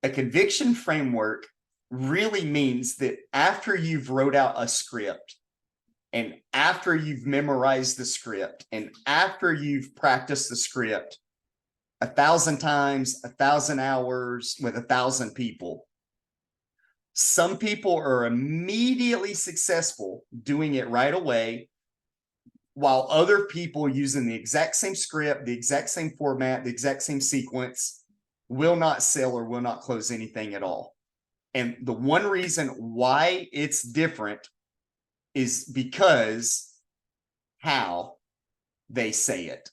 A conviction framework really means that after you've wrote out a script, and after you've memorized the script, and after you've practiced the script 1,000 times, 1,000 hours with 1,000 people, some people are immediately successful doing it right away, while other people using the exact same script, the exact same format, the exact same sequence will not sell or will not close anything at all. And the one reason why it's different is because how they say it.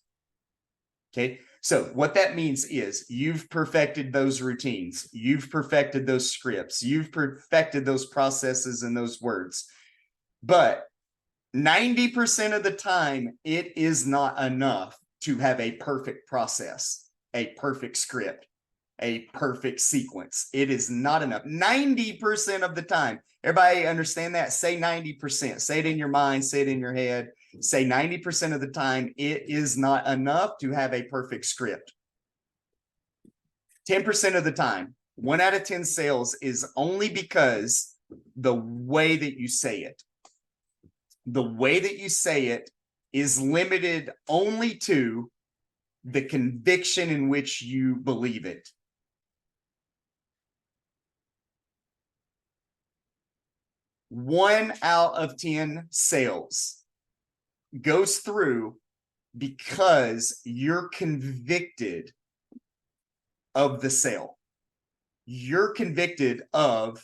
Okay. So what that means is you've perfected those routines. You've perfected those scripts. You've perfected those processes and those words. But 90% of the time, it is not enough to have a perfect process, a perfect script, a perfect sequence. It is not enough. 90% of the time. Everybody understand that? Say 90%. Say it in your mind. Say it in your head. Say 90% of the time, it is not enough to have a perfect script. 10% of the time, 1 out of 10 sales is only because the way that you say it. The way that you say it is limited only to the conviction in which you believe it. One out of 10 sales goes through because you're convicted of the sale. You're convicted of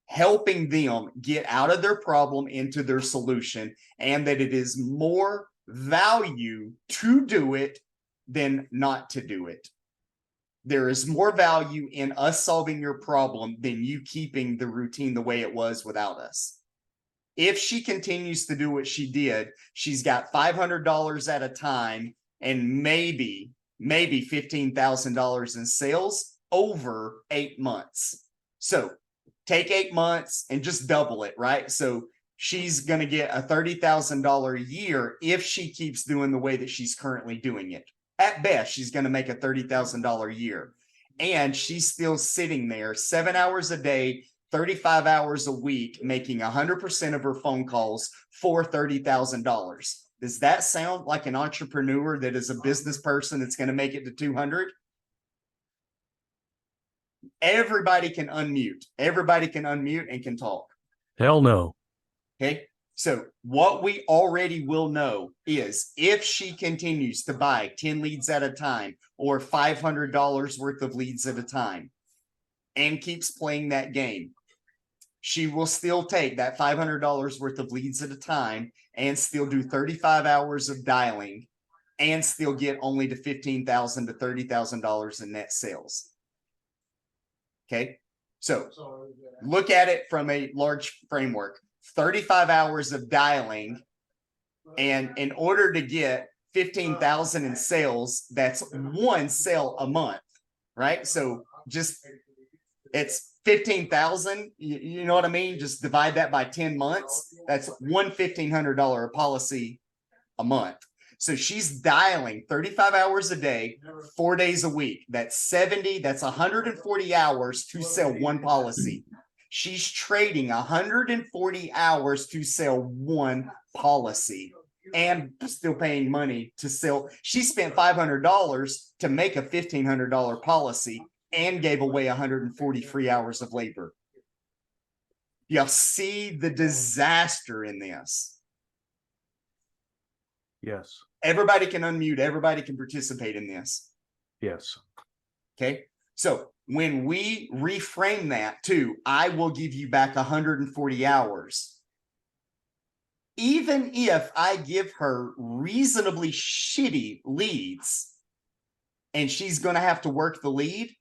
helping them get out of their problem into their solution, and that it is more value to do it than not to do it. There is more value in us solving your problem than you keeping the routine the way it was without us. If she continues to do what she did, she's got $500 at a time and maybe $15,000 in sales over 8 months. So take 8 months and just double it, right? So she's going to get a $30,000 a year if she keeps doing the way that she's currently doing it. At best, she's going to make a $30,000 a year. And she's still sitting there 7 hours a day, 35 hours a week, making 100% of her phone calls for $30,000. Does that sound like an entrepreneur that is a business person that's going to make it to 200? Everybody can unmute. Everybody can unmute and can talk. Hell no. Okay. So what we already will know is if she continues to buy 10 leads at a time or $500 worth of leads at a time and keeps playing that game, she will still take that $500 worth of leads at a time and still do 35 hours of dialing and still get only to $15,000 to $30,000 in net sales. Okay. So look at it from a large framework. 35 hours of dialing, and in order to get 15,000 in sales, that's one sale a month, right? So just it's 15,000. You know what I mean? Just divide that by 10 months. That's one $1,500 policy a month. So she's dialing 35 hours a day, 4 days a week. That's 70. That's 140 hours to sell one policy. She's trading 140 hours to sell one policy and still paying money to sell. She spent $500 to make a $1,500 policy and gave away 140 free hours of labor. You'll see the disaster in this. Yes. Everybody can unmute. Everybody can participate in this. Yes. Okay. So when we reframe that to, I will give you back 140 hours, even if I give her reasonably shitty leads and she's going to have to work the lead,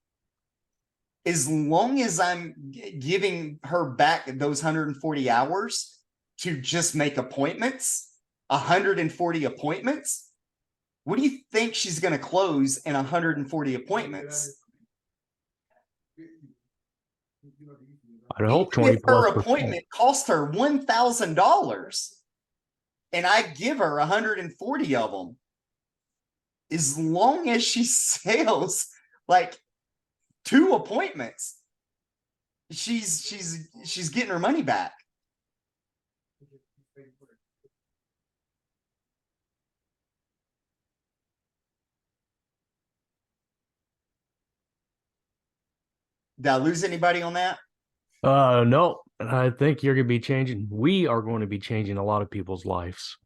as long as I'm giving her back those 140 hours to just make appointments, 140 appointments, what do you think she's going to close in 140 appointments? I don't know, 20 If her plus appointment cost her $1,000 and I give her 140 of them, as long as she sells like 2 appointments, she's getting her money back. Did I lose anybody on that? No, I think you're going to be changing. We are going to be changing a lot of people's lives.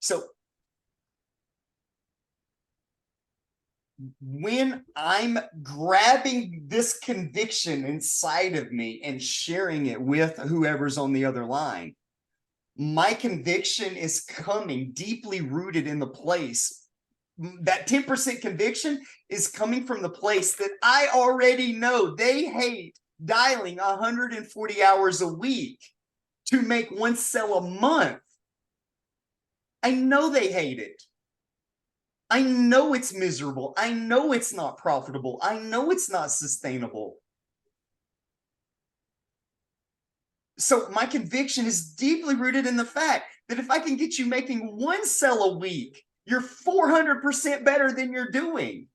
So when I'm grabbing this conviction inside of me and sharing it with whoever's on the other line, my conviction is coming deeply rooted in the place. That 10% conviction is coming from the place that I already know they hate dialing 140 hours a week to make 1 sale a month. I know they hate it. I know it's miserable. I know it's not profitable. I know it's not sustainable. So my conviction is deeply rooted in the fact that if I can get you making 1 sale a week, you're 400% better than you're doing.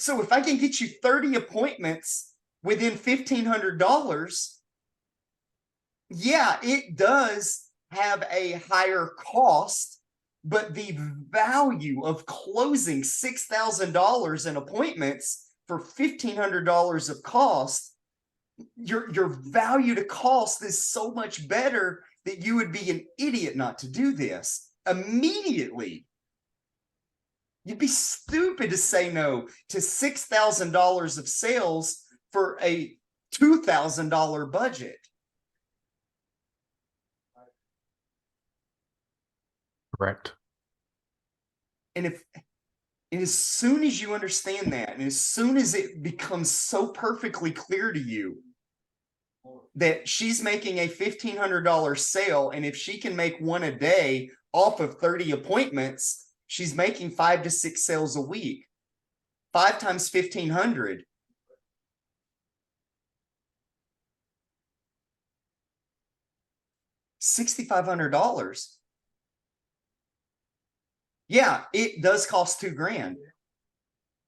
So if I can get you 30 appointments within $1,500, yeah, it does have a higher cost, but the value of closing $6,000 in appointments for $1,500 of cost, your value to cost is so much better that you would be an idiot not to do this immediately. You'd be stupid to say no to $6,000 of sales for a $2,000 budget. Correct. And as soon as you understand that, and as soon as it becomes so perfectly clear to you that she's making a $1,500 sale, and if she can make 1 a day off of 30 appointments, she's making 5 to 6 sales a week. 5 times 1,500. $6,500. Yeah, it does cost $2,000,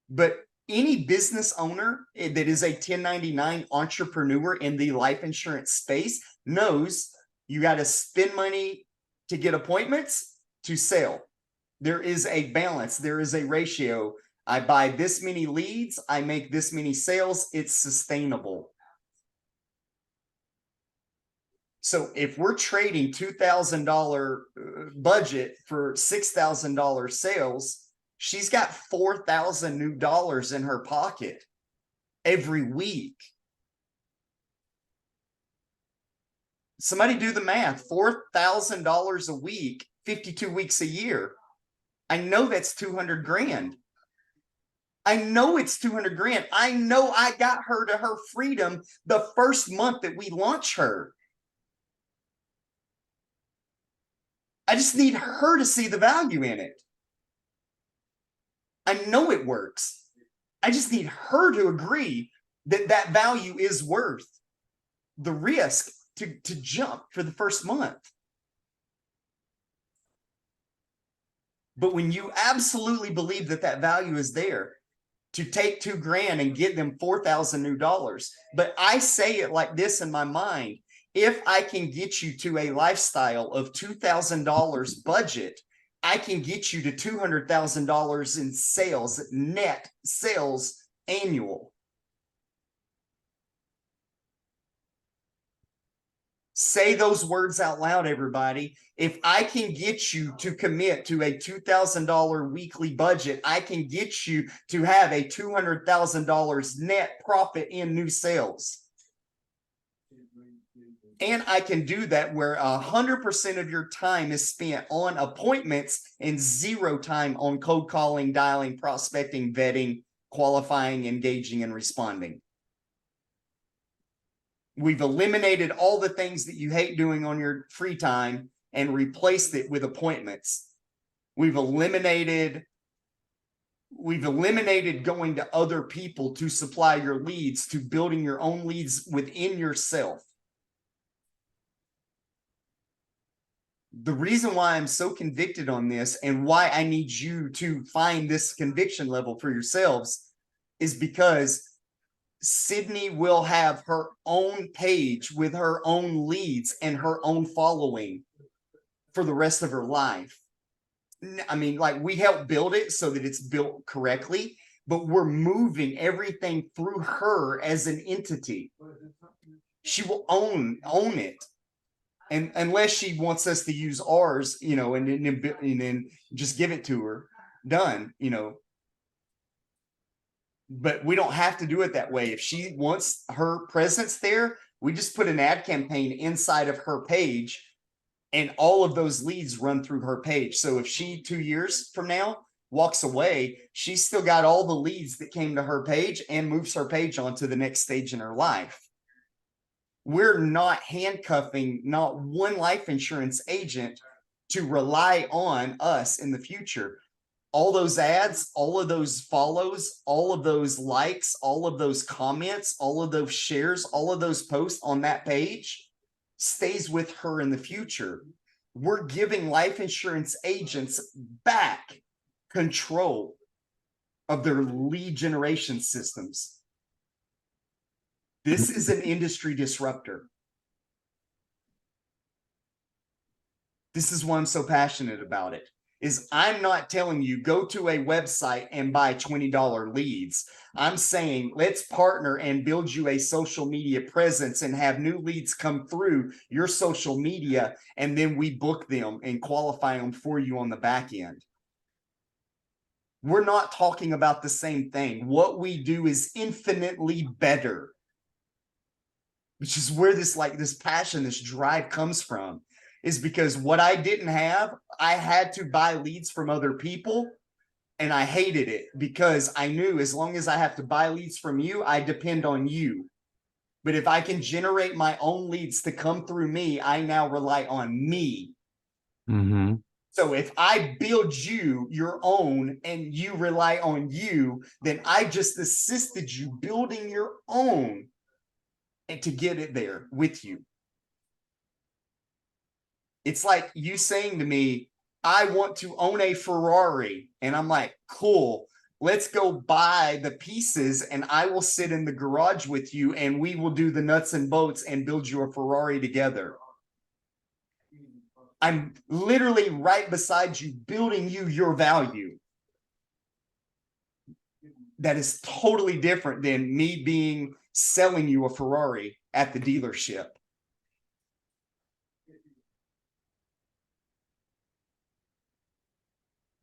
but any business owner that is a 1099 entrepreneur in the life insurance space knows you got to spend money to get appointments to sell. There is a balance. There is a ratio. I buy this many leads. I make this many sales. It's sustainable. So if we're trading $2,000 budget for $6,000 sales, she's got $4,000 new dollars in her pocket every week. Somebody do the math. $4,000 a week, 52 weeks a year. I know that's 200 grand. I know it's 200 grand. I know I got her to her freedom the first month that we launch her. I just need her to see the value in it. I know it works. I just need her to agree that that value is worth the risk to jump for the first month. But when you absolutely believe that that value is there, to take $2,000 and get them 4,000 new dollars. But I say it like this in my mind: if I can get you to a lifestyle of $2,000 budget, I can get you to $200,000 in sales, net sales annual. Say those words out loud, everybody. If I can get you to commit to a $2,000 weekly budget, I can get you to have a $200,000 net profit in new sales. And I can do that where 100% of your time is spent on appointments and 0 time on cold calling, dialing, prospecting, vetting, qualifying, engaging, and responding. We've eliminated all the things that you hate doing on your free time and replaced it with appointments. We've eliminated going to other people to supply your leads, to building your own leads within yourself. The reason why I'm so convicted on this and why I need you to find this conviction level for yourselves is because Sydney will have her own page with her own leads and her own following for the rest of her life. I mean, like, we help build it so that it's built correctly, but we're moving everything through her as an entity. She will own it. And unless she wants us to use ours, you know, and then just give it to her, done, you know. But we don't have to do it that way. If she wants her presence there, we just put an ad campaign inside of her page, and all of those leads run through her page. So if she 2 years from now walks away, she's still got all the leads that came to her page and moves her page on to the next stage in her life. We're not handcuffing not one life insurance agent to rely on us in the future. All those ads, all of those follows, all of those likes, all of those comments, all of those shares, all of those posts on that page stays with her in the future. We're giving life insurance agents back control of their lead generation systems. This is an industry disruptor. This is why I'm so passionate about it. Is I'm not telling you go to a website and buy $20 leads. I'm saying let's partner and build you a social media presence and have new leads come through your social media, and then we book them and qualify them for you on the back end. We're not talking about the same thing. What we do is infinitely better, which is where this passion, this drive comes from. Is because what I didn't have, I had to buy leads from other people, and I hated it because I knew as long as I have to buy leads from you, I depend on you. But if I can generate my own leads to come through me, I now rely on me. Mm-hmm. So if I build you your own and you rely on you, then I just assisted you building your own and to get it there with you. It's like you saying to me, I want to own a Ferrari. And I'm like, cool, let's go buy the pieces and I will sit in the garage with you and we will do the nuts and bolts and build you a Ferrari together. I'm literally right beside you, building you your value. That is totally different than me selling you a Ferrari at the dealership.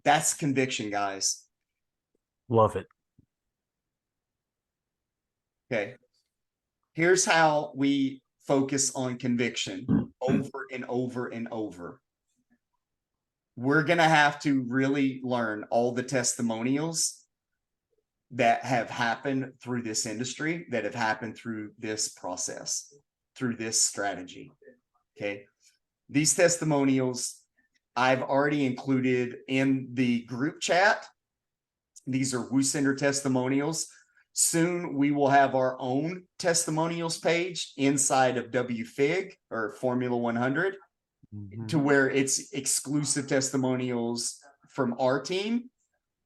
That's conviction, guys. Love it. Okay. Here's how we focus on conviction over and over and over. We're going to have to really learn all the testimonials that have happened through this industry, that have happened through this process, through this strategy. Okay. These testimonials I've already included in the group chat. These are WooCenter testimonials. Soon we will have our own testimonials page inside of WFIG or Formula 100 to where it's exclusive testimonials from our team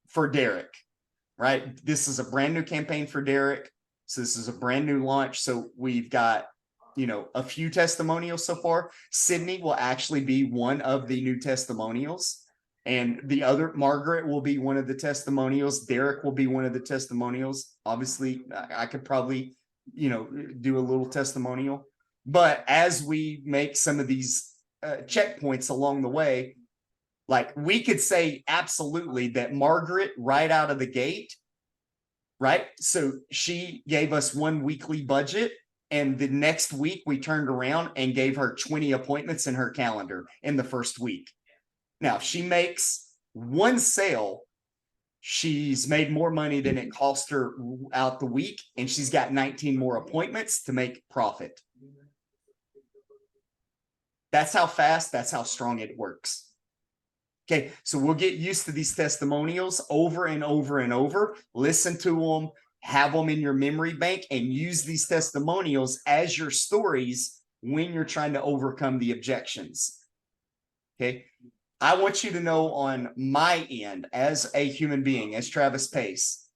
for Derek, right? This is a brand new campaign for Derek. So this is a brand new launch. So we've got, you know, a few testimonials so far. Sydney will actually be one of the new testimonials. And the other, Margaret, will be one of the testimonials. Derek will be one of the testimonials. Obviously, I could probably, you know, do a little testimonial. But as we make some of these checkpoints along the way, like we could say absolutely that Margaret right out of the gate, right? So she gave us one weekly budget. And the next week we turned around and gave her 20 appointments in her calendar in the first week. Now, if she makes one sale, she's made more money than it cost her out the week, and she's got 19 more appointments to make profit. That's how fast, that's how strong it works. Okay, so we'll get used to these testimonials over and over and over. Listen to them, have them in your memory bank, and use these testimonials as your stories when you're trying to overcome the objections. Okay. I want you to know on my end, as a human being, as Travis Pace,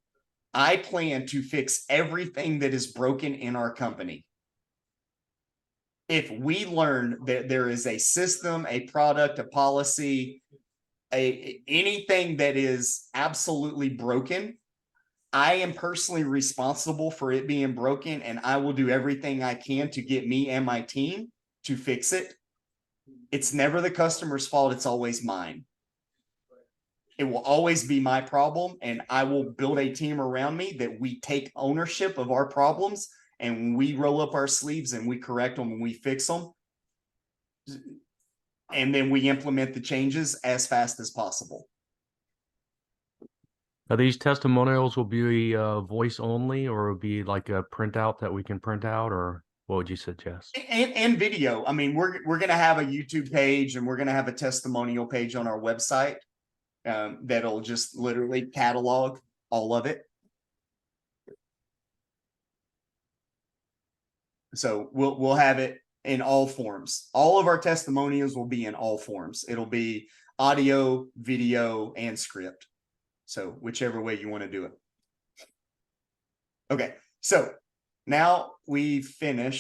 I plan to fix everything that is broken in our company. If we learn that there is a system, a product, a policy, anything that is absolutely broken, I am personally responsible for it being broken, and I will do everything I can to get me and my team to fix it. It's never the customer's fault. It's always mine. It will always be my problem, and I will build a team around me that we take ownership of our problems, and we roll up our sleeves and we correct them and we fix them. And then we implement the changes as fast as possible. Now, these testimonials will be voice only, or will be like a printout that we can print out, or what would you suggest? And video. I mean, we're gonna have a YouTube page, and we're gonna have a testimonial page on our website that'll just literally catalog all of it. So we'll have it in all forms. All of our testimonials will be in all forms. It'll be audio, video, and script. So whichever way you want to do it. Okay, so now we've finished